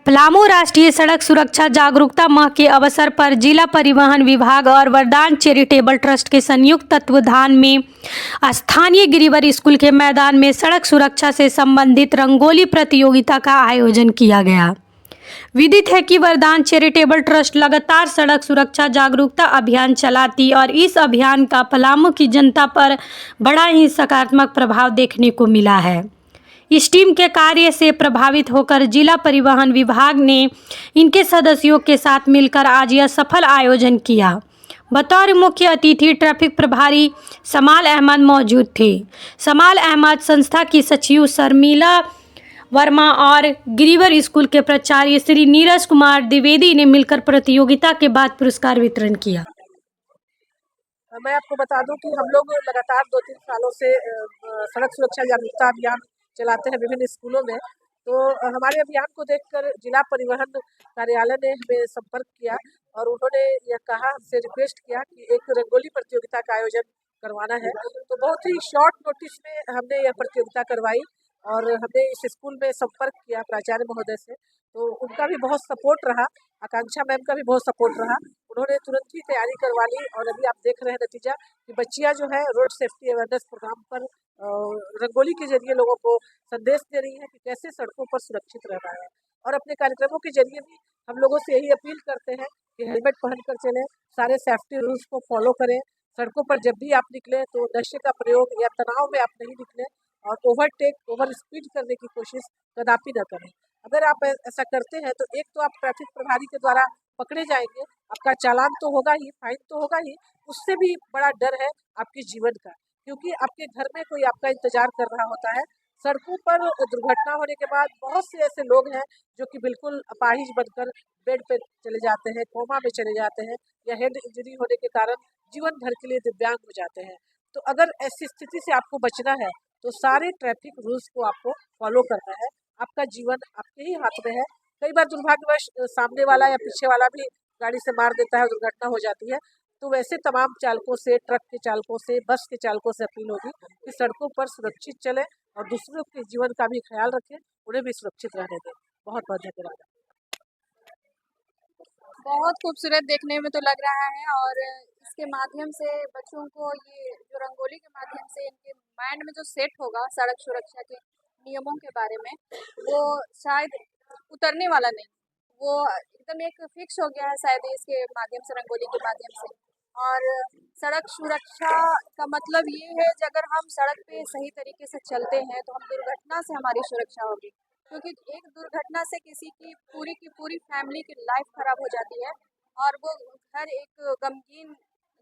पलामू राष्ट्रीय सड़क सुरक्षा जागरूकता माह के अवसर पर जिला परिवहन विभाग और वरदान चैरिटेबल ट्रस्ट के संयुक्त तत्वावधान में स्थानीय गिरिवर स्कूल के मैदान में सड़क सुरक्षा से संबंधित रंगोली प्रतियोगिता का आयोजन किया गया। विदित है कि वरदान चैरिटेबल ट्रस्ट लगातार सड़क सुरक्षा जागरूकता अभियान चलाती और इस अभियान का पलामू की जनता पर बड़ा ही सकारात्मक प्रभाव देखने को मिला है। इस टीम के कार्य से प्रभावित होकर जिला परिवहन विभाग ने इनके सदस्यों के साथ मिलकर आज यह सफल आयोजन किया। बतौर मुख्य अतिथि ट्रैफिक प्रभारी समाल अहमद मौजूद थे। समाल अहमद संस्था की सचिव शर्मिला वर्मा और गिरिवर स्कूल के प्राचार्य श्री नीरज कुमार द्विवेदी ने मिलकर प्रतियोगिता के बाद पुरस्कार वितरण किया। मैं आपको बता दूं कि हम लोग लगातार 2-3 सालों से सड़क सुरक्षा जागरूकता अभियान चलाते हैं विभिन्न स्कूलों में। तो हमारे अभियान को देखकर जिला परिवहन कार्यालय ने हमें संपर्क किया और उन्होंने यह कहा, हमसे रिक्वेस्ट किया कि एक रंगोली प्रतियोगिता का आयोजन करवाना है। तो बहुत ही शॉर्ट नोटिस में हमने यह प्रतियोगिता करवाई और हमने इस स्कूल में संपर्क किया प्राचार्य महोदय से। तो उनका भी बहुत सपोर्ट रहा, आकांक्षा मैम का भी बहुत सपोर्ट रहा। उन्होंने तुरंत ही तैयारी करवा ली और अभी आप देख रहे हैं नतीजा कि बच्चियां जो है रोड सेफ्टी अवेयरनेस प्रोग्राम पर रंगोली के जरिए लोगों को संदेश दे रही है कि कैसे सड़कों पर सुरक्षित रहना है। और अपने कार्यक्रमों के जरिए भी हम लोगों से यही अपील करते हैं कि हेलमेट पहनकर चलें, सारे सेफ्टी रूल्स को फॉलो करें। सड़कों पर जब भी आप निकलें तो नशे का प्रयोग या तनाव में आप नहीं निकलें और ओवर स्पीड करने की कोशिश कदापि न करें। अगर आप ऐसा करते हैं तो एक तो आप ट्रैफिक प्रभारी के द्वारा पकड़े जाएंगे, आपका चालान तो होगा ही, फाइन तो होगा ही, उससे भी बड़ा डर है आपके जीवन का, क्योंकि आपके घर में कोई आपका इंतजार कर रहा होता है। सड़कों पर दुर्घटना होने के बाद बहुत से ऐसे लोग हैं जो कि बिल्कुल अपाहिज बनकर बेड पे चले जाते हैं, कोमा में चले जाते हैं या हेड इंजरी होने के कारण जीवन भर के लिए दिव्यांग हो जाते हैं। तो अगर ऐसी स्थिति से आपको बचना है तो सारे ट्रैफिक रूल्स को आपको फॉलो करना है। आपका जीवन आपके ही हाथ में है। कई बार दुर्भाग्यवश सामने वाला या पीछे वाला भी गाड़ी से मार देता है, दुर्घटना हो जाती है। तो वैसे तमाम चालकों से, ट्रक के चालकों से, बस के चालकों से अपील होगी कि सड़कों पर सुरक्षित चलें और दूसरों के जीवन का भी ख्याल रखें, उन्हें भी सुरक्षित रहने दें। बहुत बहुत धन्यवाद। बहुत खूबसूरत देखने में तो लग रहा है और इसके माध्यम से बच्चों को ये जो रंगोली के माध्यम से इनके माइंड में जो सेट होगा सड़क सुरक्षा के नियमों के बारे में, वो शायद उतरने वाला नहीं, वो एकदम एक फिक्स हो गया है शायद इसके माध्यम से, रंगोली के माध्यम से। और सड़क सुरक्षा का मतलब ये है कि अगर हम सड़क पे सही तरीके से चलते हैं तो हम दुर्घटना से हमारी सुरक्षा होगी, क्योंकि एक दुर्घटना से किसी की पूरी फैमिली की लाइफ खराब हो जाती है और वो घर एक गमगीन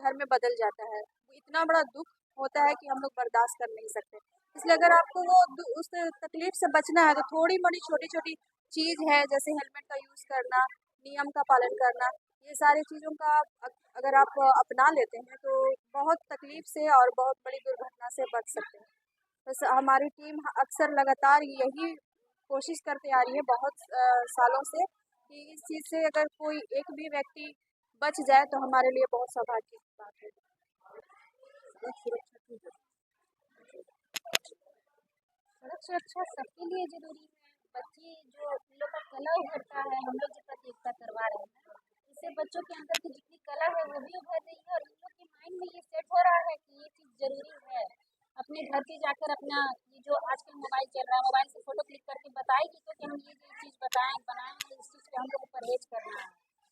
घर में बदल जाता है। इतना बड़ा दुख होता है कि हम लोग बर्दाश्त कर नहीं सकते। इसलिए अगर आपको उस तकलीफ से बचना है तो थोड़ी मोड़ी छोटी छोटी चीज़ है, जैसे हेलमेट का यूज़ करना, नियम का पालन करना, ये सारी चीज़ों का अगर आप अपना लेते हैं तो बहुत तकलीफ से और बहुत बड़ी दुर्घटना से बच सकते हैं। बस हमारी टीम अक्सर लगातार यही कोशिश करते आ रही है बहुत सालों से कि इस चीज़ से अगर कोई एक भी व्यक्ति बच जाए तो हमारे लिए बहुत सौभाग्य की बात है। सड़क सुरक्षा सबके लिए जरूरी है। बच्चे जो उन लोग का कला उभरता है, हम लोग जो प्रतियोगिता करवा रहे हैं, इससे बच्चों के अंदर की जितनी कला है वो भी उभर रही है और उन लोग के माइंड में ये सेट हो रहा है कि ये चीज़ जरूरी है। अपने घर पे जाकर अपना ये जो आजकल मोबाइल चल रहा है, मोबाइल से फोटो क्लिक करके बताएगी तो कि हम ये चीज़ बनाए हैं, इस चीज़ पे हम लोग को परहेज करना है।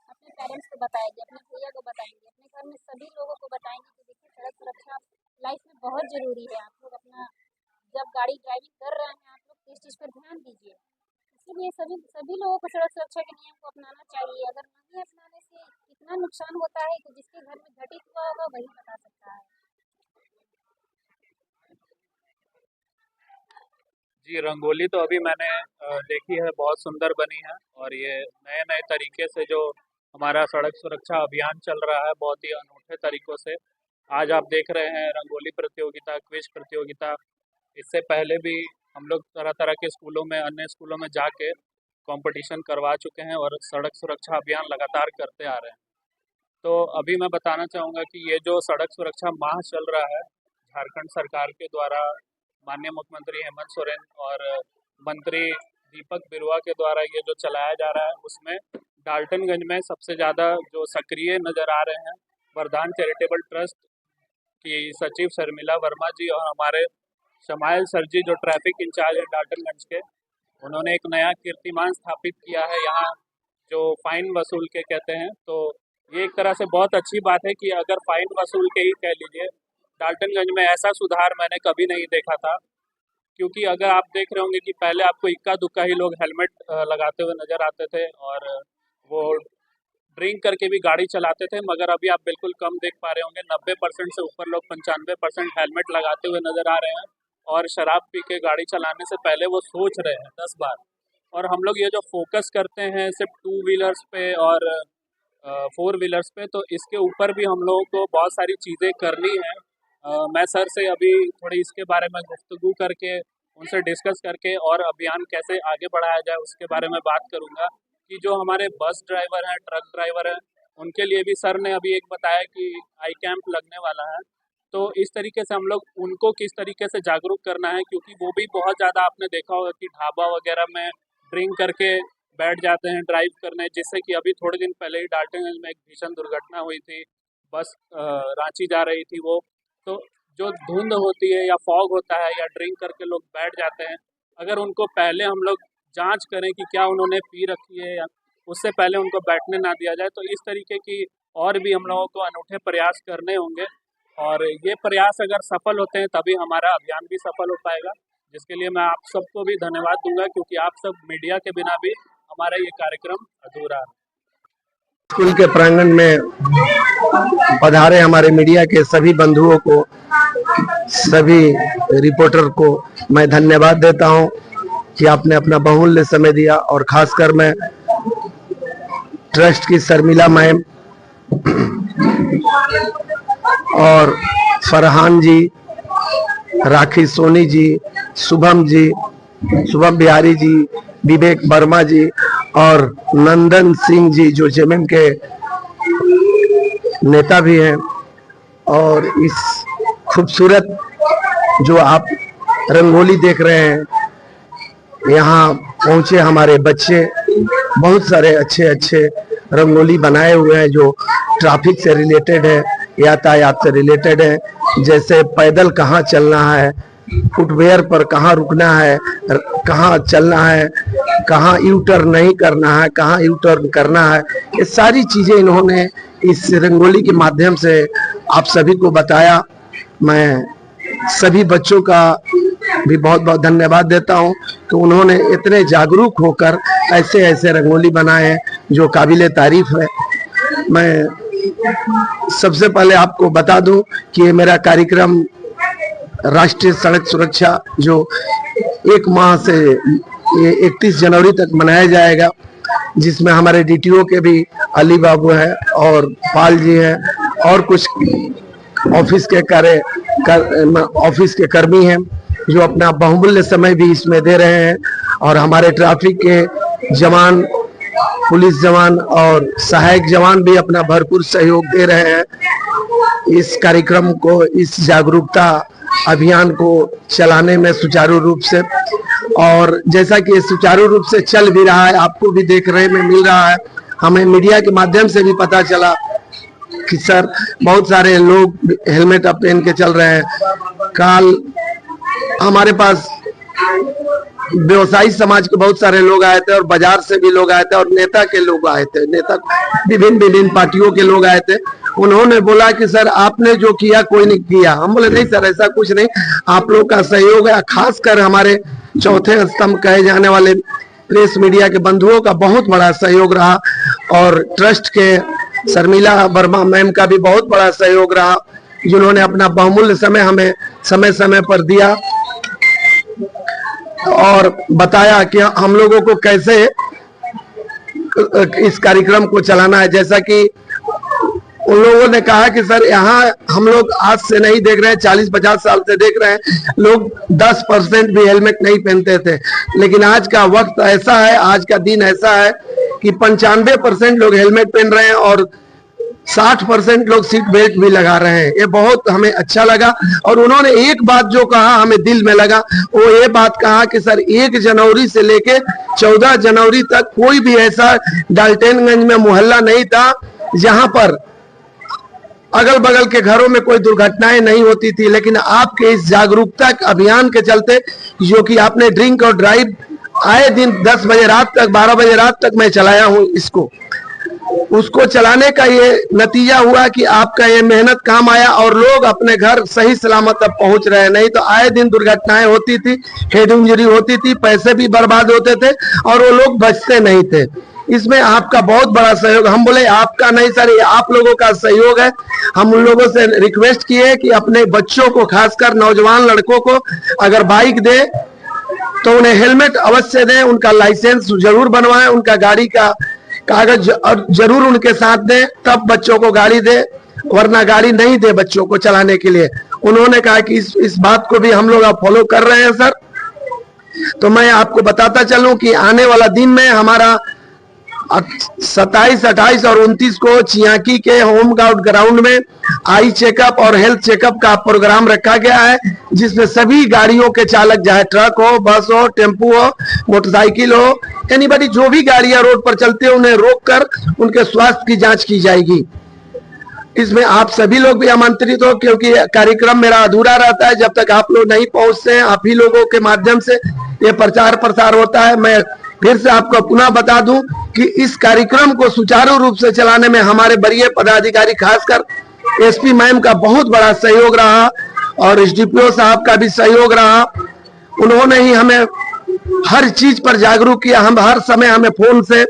अपने पेरेंट्स को बताएंगे, अपने भैया को बताएंगे, अपने घर में सभी लोगों को बताएंगे कि देखिए सड़क सुरक्षा लाइफ में बहुत ज़रूरी है। आप लोग अपना जब गाड़ी ड्राइविंग कर रहे हैं आप लोग इस चीज़ पर ध्यान दीजिए। इसीलिए सभी लोगों को सड़क सुरक्षा के नियम को अपनाना चाहिए। अगर नहीं अपनाने से इतना नुकसान होता है कि जिसके घर में घटित हुआ होगा वही बता सकता है। जी, रंगोली तो अभी मैंने देखी है, बहुत सुंदर बनी है और ये नए नए तरीके से जो हमारा सड़क सुरक्षा अभियान चल रहा है, बहुत ही अनूठे तरीक़ों से आज आप देख रहे हैं रंगोली प्रतियोगिता, क्विज प्रतियोगिता। इससे पहले भी हम लोग तरह तरह के स्कूलों में, अन्य स्कूलों में जाके कंपटीशन करवा चुके हैं और सड़क सुरक्षा अभियान लगातार करते आ रहे हैं। तो अभी मैं बताना चाहूँगा कि ये जो सड़क सुरक्षा माह चल रहा है, झारखंड सरकार के द्वारा माननीय मुख्यमंत्री हेमंत सोरेन और मंत्री दीपक बिरुआ के द्वारा ये जो चलाया जा रहा है, उसमें डाल्टनगंज में सबसे ज़्यादा जो सक्रिय नज़र आ रहे हैं वरदान चैरिटेबल ट्रस्ट की सचिव शर्मिला वर्मा जी और हमारे शमाइल सर जी जो ट्रैफिक इंचार्ज है डाल्टनगंज के, उन्होंने एक नया कीर्तिमान स्थापित किया है यहाँ जो फाइन वसूल के कहते हैं। तो ये एक तरह से बहुत अच्छी बात है कि अगर फाइन वसूल के ही कह लीजिए, डाल्टनगंज में ऐसा सुधार मैंने कभी नहीं देखा था। क्योंकि अगर आप देख रहे होंगे कि पहले आपको इक्का दुक्का ही लोग हेलमेट लगाते हुए नज़र आते थे और वो ड्रिंक करके भी गाड़ी चलाते थे, मगर अभी आप बिल्कुल कम देख पा रहे होंगे 90% से ऊपर लोग 95% हेलमेट लगाते हुए नज़र आ रहे हैं और शराब पी के गाड़ी चलाने से पहले वो सोच रहे हैं 10 बार। और हम लोग ये जो फोकस करते हैं सिर्फ 2 व्हीलर्स पे और 4 व्हीलर्स पे, तो इसके ऊपर भी हम लोगों को बहुत सारी चीज़ें करनी है। मैं सर से अभी थोड़ी इसके बारे में गुफ्तगू करके उनसे डिस्कस करके और अभियान कैसे आगे बढ़ाया जाए उसके बारे में बात करूंगा कि जो हमारे बस ड्राइवर हैं, ट्रक ड्राइवर हैं, उनके लिए भी सर ने अभी एक बताया कि आई कैंप लगने वाला है। तो इस तरीके से हम लोग उनको किस तरीके से जागरूक करना है, क्योंकि वो भी बहुत ज़्यादा आपने देखा होगा कि ढाबा वगैरह में ड्रिंक करके बैठ जाते हैं ड्राइव करने, जिससे कि अभी थोड़े दिन पहले ही डाल्टनगंज में एक भीषण दुर्घटना हुई थी। बस रांची जा रही थी वो, तो जो धुंध होती है या फॉग होता है या ड्रिंक करके लोग बैठ जाते हैं, अगर उनको पहले हम लोग जांच करें कि क्या उन्होंने पी रखी है या उससे पहले उनको बैठने ना दिया जाए, तो इस तरीके की और भी हम लोगों को अनूठे प्रयास करने होंगे। और ये प्रयास अगर सफल होते हैं तभी हमारा अभियान भी सफल हो पाएगा, जिसके लिए मैं आप सबको भी धन्यवाद दूंगा, क्योंकि आप सब मीडिया के बिना भी हमारा ये कार्यक्रम अधूरा है। स्कूल के प्रांगण में पधारे हमारे मीडिया के सभी बंधुओं को, सभी रिपोर्टर को मैं धन्यवाद देता हूं कि आपने अपना बहुमूल्य समय दिया। और खासकर मैं ट्रस्ट की शर्मिला मैम और फरहान जी, राखी सोनी जी, शुभम बिहारी जी, विवेक वर्मा जी और नंदन सिंह जी जो जेएमएम के नेता भी हैं, और इस खूबसूरत जो आप रंगोली देख रहे हैं, यहाँ पहुंचे हमारे बच्चे बहुत सारे अच्छे रंगोली बनाए हुए हैं जो ट्रैफिक से रिलेटेड है, यातायात से रिलेटेड है। जैसे पैदल कहाँ चलना है, फुटवेयर पर कहाँ रुकना है, कहाँ चलना है, कहाँ यू टर्न नहीं करना है, कहाँ यू टर्न करना है, ये सारी चीजें इन्होंने इस रंगोली के माध्यम से आप सभी को बताया। मैं सभी बच्चों का भी बहुत बहुत धन्यवाद देता हूं तो उन्होंने इतने जागरूक होकर ऐसे रंगोली बनाए जो काबिले तारीफ है। मैं सबसे पहले आपको बता दूं कि ये मेरा कार्यक्रम राष्ट्रीय सड़क सुरक्षा जो 1 माह से 31 जनवरी तक मनाया जाएगा, जिसमें हमारे डीटीओ के भी अली बाबू हैं और पाल जी हैं और कुछ ऑफिस के कर्मी हैं जो अपना बहुमूल्य समय भी इसमें दे रहे हैं, और हमारे ट्रैफिक के जवान, पुलिस जवान और सहायक जवान भी अपना भरपूर सहयोग दे रहे हैं इस कार्यक्रम को, इस जागरूकता अभियान को चलाने में सुचारू रूप से। और जैसा कि सुचारू रूप से चल भी रहा है, आपको भी देखने में मिल रहा है, हमें मीडिया के माध्यम से भी पता चला कि सर बहुत सारे लोग हेलमेट अब पहन के चल रहे हैं। कल हमारे पास व्यवसायी समाज के बहुत सारे लोग आए थे और बाजार से भी लोग आए थे और नेता के लोग आए थे, नेता विभिन्न पार्टियों के लोग आए थे। उन्होंने बोला कि सर आपने जो किया कोई नहीं किया। हम बोले नहीं सर, ऐसा कुछ नहीं, आप लोग का सहयोग है। खासकर हमारे चौथे स्तंभ कहे जाने वाले प्रेस मीडिया के बंधुओं का बहुत बड़ा सहयोग रहा, और ट्रस्ट के शर्मिला वर्मा मैम का भी बहुत बड़ा सहयोग रहा, जिन्होंने अपना बहुमूल्य समय हमें समय पर दिया और बताया कि हम लोगों को कैसे इस कार्यक्रम को चलाना है। जैसा कि उन लोगों ने कहा कि सर यहाँ हम लोग आज से नहीं देख रहे हैं, 40-50 साल से देख रहे हैं, लोग 10% भी हेलमेट नहीं पहनते थे, लेकिन आज का वक्त ऐसा है, आज का दिन ऐसा है कि 95% लोग हेलमेट पहन रहे हैं और 60% लोग सीट बेल्ट भी लगा रहे हैं। ये बहुत हमें अच्छा लगा। और उन्होंने एक बात जो कहा हमें दिल में लगा, वो ये बात कहा कि सर 1 जनवरी से लेके 14 जनवरी तक कोई भी ऐसा डाल्टनगंज में मोहल्ला नहीं था जहां पर अगल बगल के घरों में कोई दुर्घटनाएं नहीं होती थी। लेकिन आपके इस जागरूकता अभियान के चलते, जो कि आपने ड्रिंक और ड्राइव आए दिन 10 बजे रात तक 12 बजे रात तक मैं चलाया हूं इसको, उसको चलाने का ये नतीजा हुआ कि आपका ये मेहनत काम आया और लोग अपने घर सही सलामत अब पहुंच रहे हैं। नहीं तो आए दिन दुर्घटनाएं होती थी, हेड इंजरी होती थी, पैसे भी बर्बाद होते थे और वो लोग बचते नहीं थे। इसमें आपका बहुत बड़ा सहयोग, हम बोले आपका नहीं सर, ये आप लोगों का सहयोग है। हम उन लोगों से रिक्वेस्ट किए कि अपने बच्चों को, खासकर नौजवान लड़कों को अगर बाइक दे तो उन्हें हेलमेट अवश्य दें, उनका लाइसेंस जरूर बनवाएं, उनका गाड़ी का कागज जरूर उनके साथ दें, तब बच्चों को गाड़ी दे, वरना गाड़ी नहीं दे बच्चों को चलाने के लिए। उन्होंने कहा कि इस बात को भी हम लोग अब फॉलो कर रहे हैं सर। तो मैं आपको बताता चलूं कि आने वाला दिन में हमारा 27, 28 और 29 को चियाकी के होम गार्ड ग्राउंड में आई चेकअप और हेल्थ चेकअप का प्रोग्राम रखा गया है, जिसमें सभी गाड़ियों के चालक, चाहे ट्रक हो, बस हो, टेम्पू हो, मोटरसाइकिल हो, एनीबॉडी जो भी गाड़ियां रोड पर चलते हैं उन्हें रोककर उनके स्वास्थ्य की जांच की जाएगी। इसमें आप सभी लोग भी आमंत्रित हो, क्योंकि कार्यक्रम मेरा अधूरा रहता है जब तक आप लोग नहीं पहुंचते हैं। आप ही लोगों के माध्यम से ये प्रचार प्रसार होता है। मैं फिर से आपको पुनः बता दूं कि इस कार्यक्रम को सुचारू रूप से चलाने में हमारे वरीय पदाधिकारी, खासकर एसपी मैम का बहुत बड़ा सहयोग रहा और एसडीपीओ साहब का भी सहयोग रहा। उन्होंने ही हमें हर चीज पर जागरूक किया। हम हर समय हमें फोन से,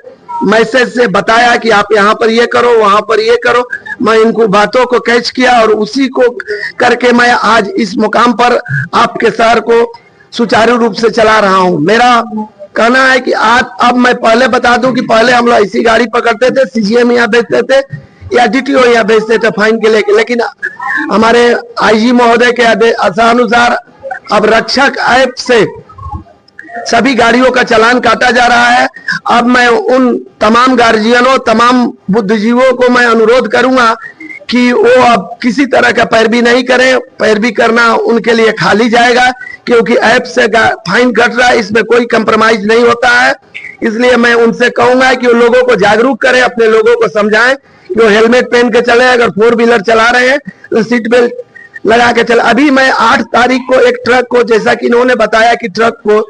मैसेज से बताया कि आप यहाँ पर ये करो, वहां पर ये करो। मैं इनको बातों को कैच किया और उसी को करके मैं आज इस मुकाम पर आपके शहर को सुचारू रूप से चला रहा हूँ। मेरा कहना है कि आज, अब मैं पहले बता दूं कि पहले हम लोग ऐसी गाड़ी पकड़ते थे, सीजीएम यहाँ भेजते थे या डीटीओ यहाँ भेजते थे फाइन के लेके, लेकिन हमारे आईजी महोदय के आदेशानुसार अब रक्षक ऐप से सभी गाड़ियों का चालान काटा जा रहा है। अब मैं उन तमाम गार्जियनों, तमाम बुद्धिजीवों को मैं अनुरोध करूंगा कि वो अब किसी तरह का पैरवी नहीं करें। पैरवी करना उनके लिए खाली जाएगा, क्योंकि ऐप से फाइन कट रहा है, इसमें कोई कंप्रोमाइज नहीं होता है। इसलिए मैं उनसे कहूंगा कि वो लोगों को जागरूक करें, अपने लोगों को समझाएं कि वो हेलमेट पहन के चले। अगर 4 व्हीलर चला रहे हैं तो सीट बेल्ट लगा के चले। अभी मैं 8 तारीख को एक ट्रक को, जैसा कि इन्होंने बताया कि ट्रक को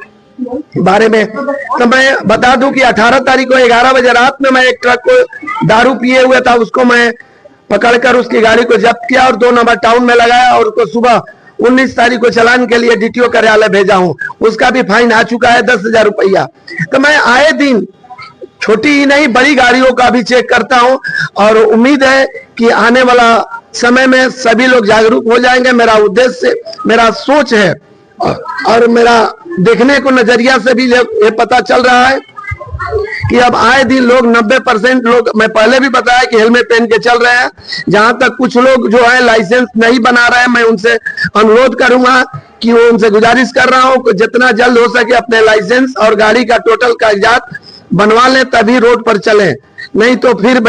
बारे में, तो मैं बता दूं कि 18 तारीख को 11 बजे रात में मैं एक ट्रक को दारू पिए हुए था, उसको मैं पकड़कर उसकी गाड़ी को जब्त किया और 2 नंबर टाउन में लगाया और उसको सुबह 19 तारीख को चालान के लिए डीटीओ कार्यालय भेजा हूं। उसका भी फाइन आ चुका है 10,000 रुपया। तो मैं आए दिन छोटी ही नहीं बड़ी गाड़ियों का भी चेक करता हूं और उम्मीद है कि आने वाला समय में सभी लोग जागरूक हो जाएंगे। मेरा उद्देश्य, मेरा सोच है और मेरा देखने को नजरिया से भी ये पता चल रहा है कि अब आए दिन लोग 90% लोग, मैं पहले भी बताया कि हेलमेट पहन के चल रहे हैं। जहां तक कुछ लोग जो है लाइसेंस नहीं बना रहे हैं, मैं उनसे अनुरोध करूंगा कि वो, उनसे गुजारिश कर रहा हूं कि जितना जल्द हो सके अपने लाइसेंस और गाड़ी का टोटल कागजात बनवा लें, तभी रोड पर चलें। नहीं तो फिर